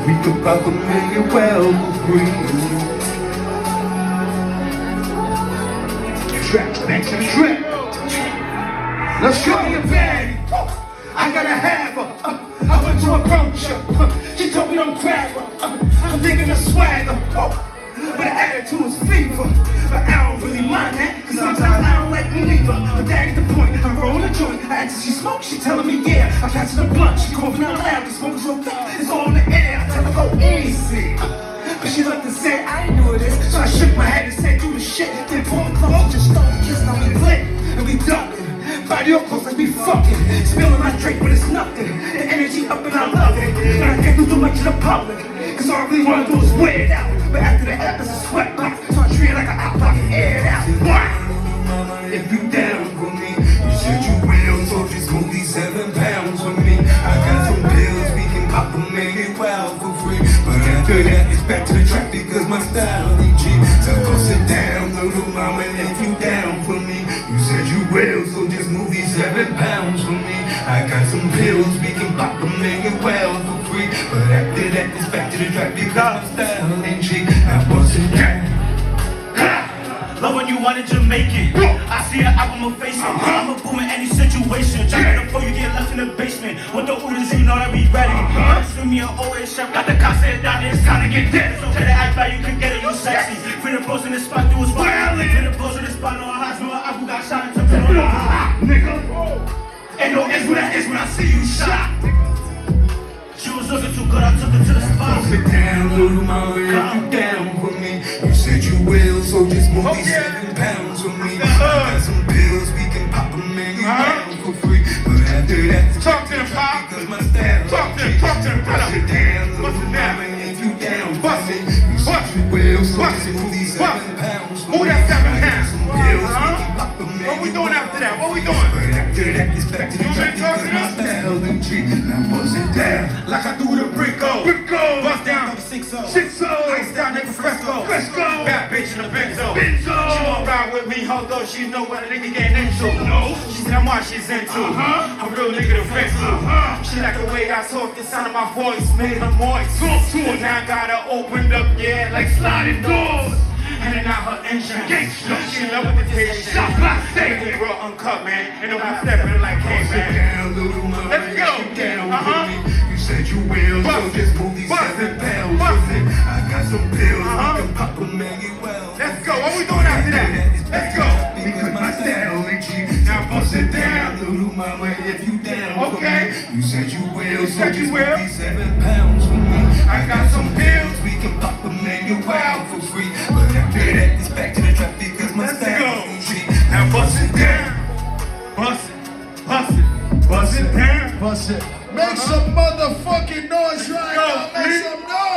We could pop a million well free. Track, back to the track. Let's go. Your baddie. I gotta have her. I went to approach her. She told me don't grab her. I'm thinking of swagger. But the attitude is fever. But I don't really mind that, cause sometimes I don't like me neither. But that's the point. I roll a joint. I ask if she smokes, she telling me yeah. I catch the blunt, she coughing out loud. The smoke is so thick, it's all in the air. I tell her go easy. But she looked and said, I ain't new at this. So I shook my head and said, do the shit. Then pull the clothes, just start kissing on me lit. And we ducking. Body up close like we fucking. Spilling my drink, but it's nothing. The energy up and I love it. But I can't do too much to the public. Cause all I really wanna do is wear it out. But after the app, it's a sweat box. So I treat it like an hot pocket, air it out. Why? If you down with me, you said you will. So just move these 7 pounds with me. I got some pills, we can pop them, make it wild for free. But after that, it's back to the track because my style ain't cheap. So go sit down, little mama, if you down for me. You said you will, so just move these 7 pounds for me. I got some pills, we can pop them, make it wild for free. But after that, it's back to the track because my style ain't cheap. Now bust it down. Love when you wanted to make it. I see an album of facing. I'm a boom in any situation. Jumping before you get left in the basement. With the orders, you know that we ready. See me an OA chef, got the cops sitting down there, it's time to get dead. So tell the act like you can get it, you sexy. Finna post in this spot, do what's wild. Finna post in this spot, no highs, no I got shot and took it on the high. Nigga, ain't no S when I S when I see you shot. She was looking too good, I took her to the spot. Sit down, little mama, if you down with me. You said you will, so just move these 7 pounds with me. I got some pills, we can pop them and you down for free. But after that, Talk to them, pop. because my style. Talk to them, Sit down, little mama, if you down with me. You said you will, so just move these 7 pounds with me. Move that 7 I got pounds. some pills, we can pop them and What we you doing down. after that? What we doing? But after that, it's back to the track because my style ain't cheap. Now bust it down. Like I do the Brico. Bust down. 6-0. Ice down, nigga, Fresco. Bad bitch in the Benzo. She won't ride with me, although she know what a nigga getting into. She said I'm what she's into. A real nigga to fix to. She like the way I talk, the sound of my voice made her moist. So now I got her opened up, yeah, like sliding doors. And then now her engine. She in love with the taste. Shot block, stay with real uncut, man. Ain't no half stepping like, hey, man. Down, little mama, Let's go. you down with me. You said you will, so just move these 7 pounds with it. I got some pills, we can pop them and you well. Let's go. What we doing after that? Let's go. Because my style ain't cheap. Now bust it down, little mama, if you down with Okay. me. You said you will, so said you just will. move these 7 pounds with me. I got some pills, we can pop them and you well for free. But after that, it's back to the trap because my style ain't cheap. Now bust it down. Bust it. Bust it. Bust it down. Bust it. Make some motherfucking noise right Go, now. Make please. some noise.